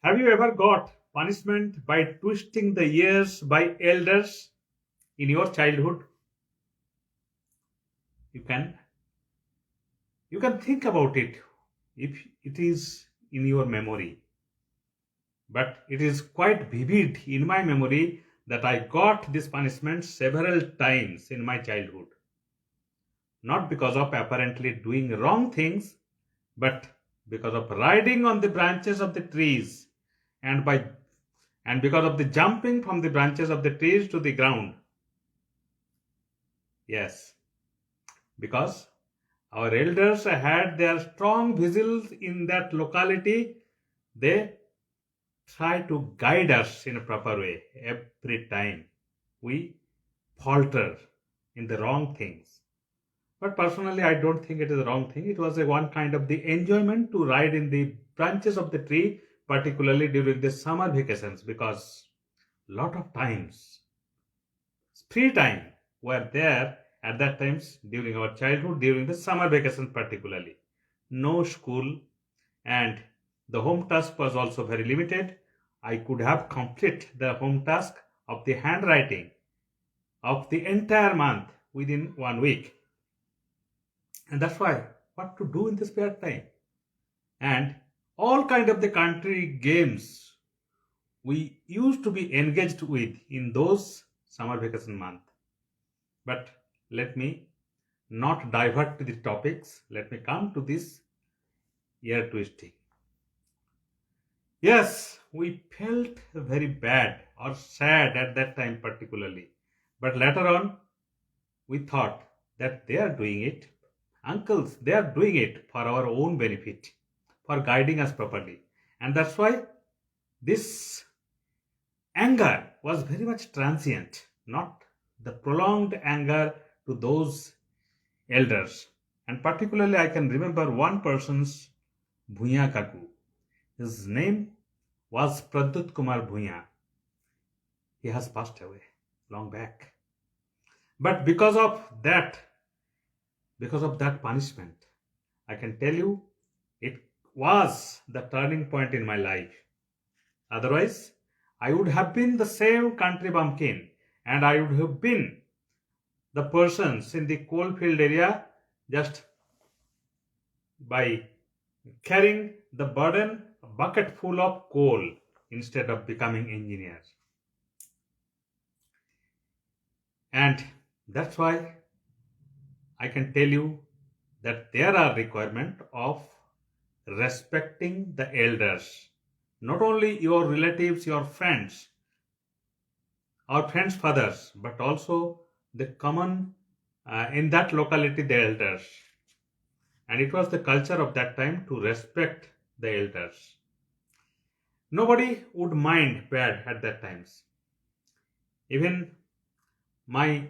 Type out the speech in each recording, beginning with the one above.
Have you ever got punishment by twisting the ears by elders in your childhood? You can you can think about it if it is in your memory. But it is quite vivid in my memory that I got this punishment several times in my childhood. Not because of apparently doing wrong things, but because of riding on the branches of the trees and by and because of the jumping from the branches of the trees to the ground. Yes, because our elders had their strong vigils in that locality. They try to guide us in a proper way every time we falter in the wrong things. But personally, I don't think it is a wrong thing. It was a one kind of the enjoyment to ride in the branches of the tree, particularly during the summer vacations, because lot of times free time were there at that times during our childhood, during the summer vacation particularly. No school, and the home task was also very limited. I could have complete the home task of the handwriting of the entire month within 1 week. And that's why what to do in the spare time. And all kind of the country games we used to be engaged with in those summer vacation month. But let me not divert to the topics. Let me come to this ear twisting. Yes, we felt very bad or sad at that time, particularly. But later on, we thought that they are doing it. Uncles, they are doing it for our own benefit, for guiding us properly. And that's why this anger was very much transient, not the prolonged anger to those elders. And particularly, I can remember one person's Bhuya Kaku. His name was Pradut Kumar Bhuya. He has passed away long back. But because of that punishment, I can tell you it was the turning point in my life. Otherwise, I would have been the same country bumpkin and I would have been the persons in the coalfield area just by carrying the burden, a bucket full of coal instead of becoming engineers. And that's why I can tell you that there are requirement of respecting the elders, not only your relatives, your friends, our friends' fathers, but also the common in that locality the elders. And it was the culture of that time to respect the elders. Nobody would mind bad at that times. Even my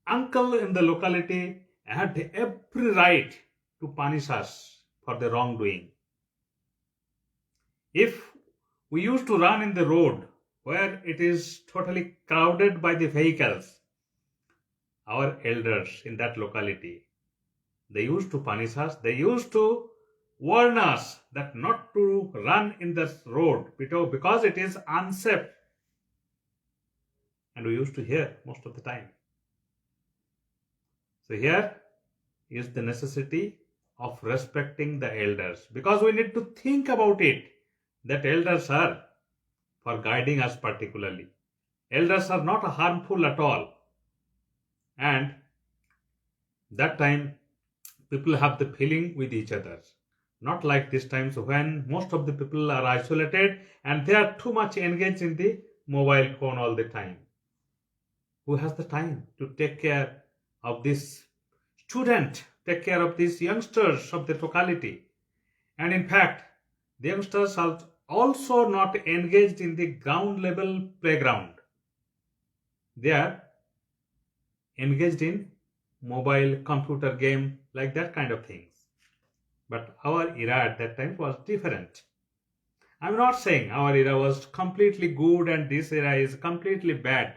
uncle in the locality had every right to punish us for the wrongdoing. If we used to run in the road where it is totally crowded by the vehicles, our elders in that locality, they used to punish us, they used to warn us that not to run in this road because it is unsafe. And we used to hear most of the time. So here is the necessity of respecting the elders, because we need to think about it that elders are for guiding us particularly. Elders are not harmful at all. And that time people have the feeling with each other. Not like these times when most of the people are isolated and they are too much engaged in the mobile phone all the time. Who has the time to take care of this student, take care of these youngsters of the locality? And in fact, the youngsters are also not engaged in the ground level playground. They are engaged in mobile computer game, like that kind of things. But our era at that time was different. I'm not saying our era was completely good and this era is completely bad.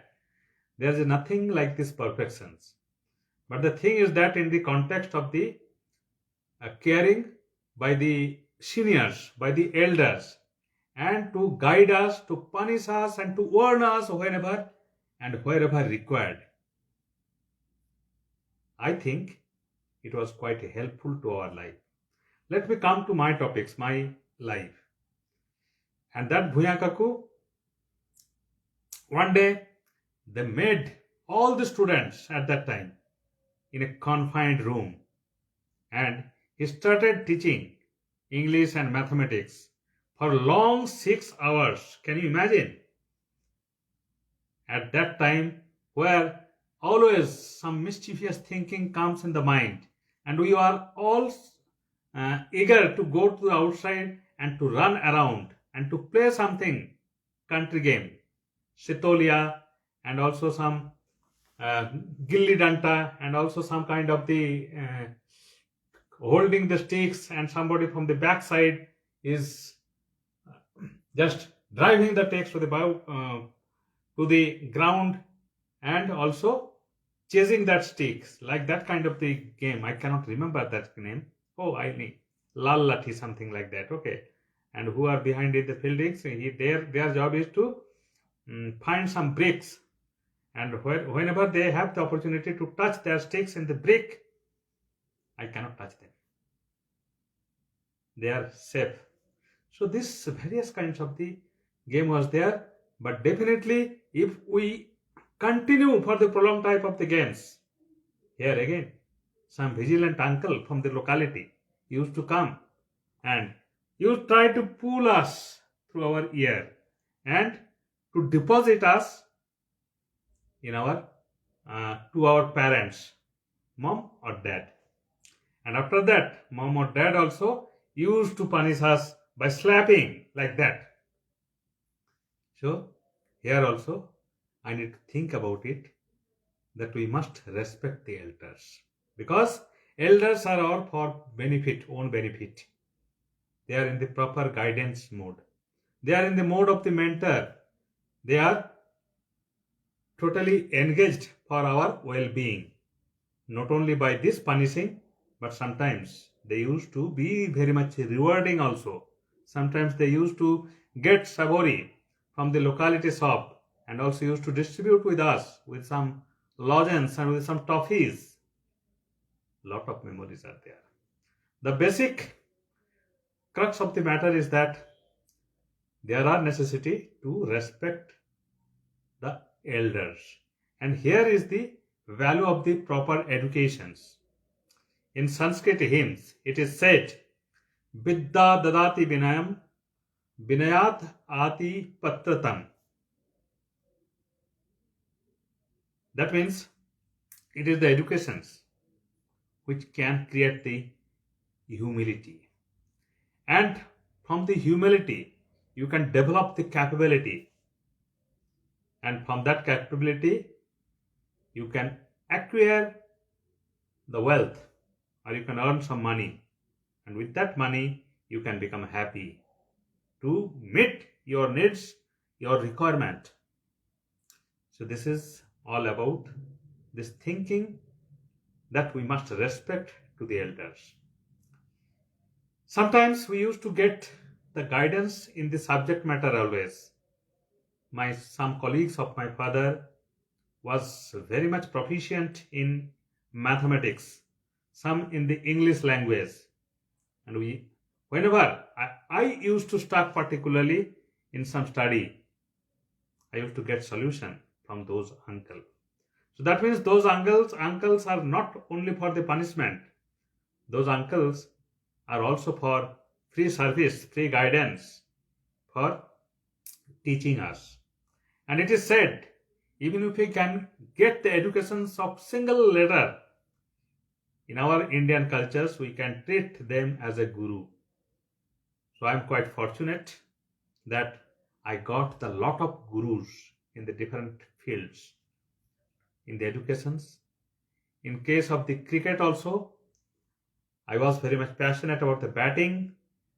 There is nothing like this perfections. But the thing is that in the context of the caring by the seniors, by the elders, and to guide us, to punish us, and to warn us whenever and wherever required. I think it was quite helpful to our life. Let me come to my topics, my life. And that Bhuya Kaku, one day they made all the students at that time in a confined room, and he started teaching English and mathematics for long 6 hours. Can you imagine? At that time, where always some mischievous thinking comes in the mind, and we are all eager to go to the outside and to run around and to play something country game, Sitolia, and also some gilli danta, and also some kind of the holding the sticks, and somebody from the backside is just driving the sticks to the ground, and also chasing that sticks, like that kind of the game. I cannot remember that name. Oh, I need Lal Lathi, something like that. Okay, and who are behind it, the fieldings? Their job is to find some bricks, and whenever they have the opportunity to touch their sticks in the brick, I cannot touch them. They are safe. So this various kinds of the game was there, but definitely if we continue for the prolonged type of the games, here again some vigilant uncle from the locality used to come and used try to pull us through our ear and to deposit us in our to our parents, mom or dad. And after that, mom or dad also used to punish us by slapping like that. So here also I need to think about it, that we must respect the elders, because elders are our for benefit, own benefit. They are in the proper guidance mode. They are in the mode of the mentor. They are totally engaged for our well-being. Not only by this punishing, but sometimes they used to be very much rewarding also. Sometimes they used to get sabori from the locality shop and also used to distribute with us with some lozenges and with some toffees. Lot of memories are there. The basic crux of the matter is that there are necessity to respect the elders. And here is the value of the proper educations. In Sanskrit hymns, it is said, Vidya dadati vinayam, vinayat ati patratam. That means it is the educations which can create the humility. And from the humility, you can develop the capability. And from that capability, you can acquire the wealth, or you can earn some money. And with that money, you can become happy to meet your needs, your requirement. So this is all about this thinking that we must respect to the elders. Sometimes we used to get the guidance in the subject matter always. Some colleagues of my father was very much proficient in mathematics, some in the English language. And whenever I used to start particularly in some study, I used to get solution from those uncles. So that means those uncles are not only for the punishment. Those uncles are also for free service, free guidance, for teaching us. And it is said, even if we can get the educations of single letter, in our Indian cultures, we can treat them as a guru. So I am quite fortunate that I got a lot of gurus in the different fields. In the educations, in case of the cricket also, I was very much passionate about the batting.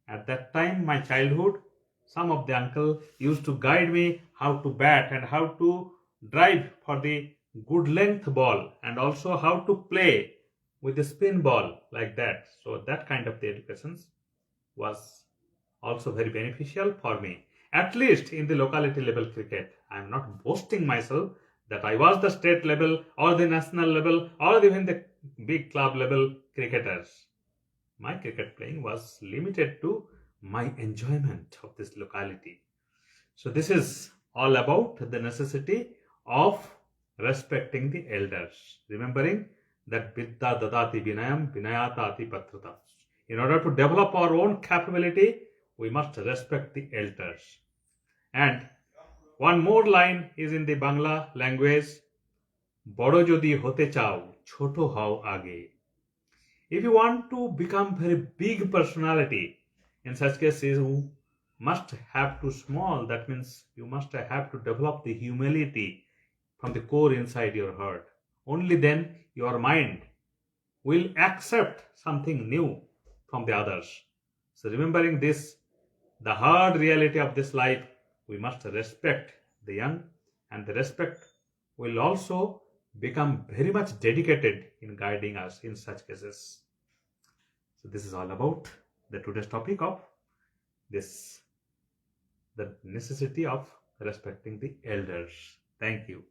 At that time, my childhood, some of the uncle used to guide me how to bat and how to drive for the good length ball, and also how to play with the spin ball like that. So that kind of the educations was also very beneficial for me. At least in the locality level cricket, I am not boasting myself that I was the state level or the national level or even the big club level cricketers. My cricket playing was limited to my enjoyment of this locality. So this is all about the necessity of respecting the elders, remembering that Vidya Dadati Vinayam Vinayatati Patrata. In order to develop our own capability, we must respect the elders. And one more line is in the Bangla language, Boro jodi hote chao, choto hao age. If you want to become very big personality, in such cases you must have to small. That means you must have to develop the humility from the core inside your heart. Only then your mind will accept something new from the others. So remembering this, the hard reality of this life, we must respect the young, and the respect will also become very much dedicated in guiding us in such cases. So this is all about the today's topic of this, the necessity of respecting the elders. Thank you.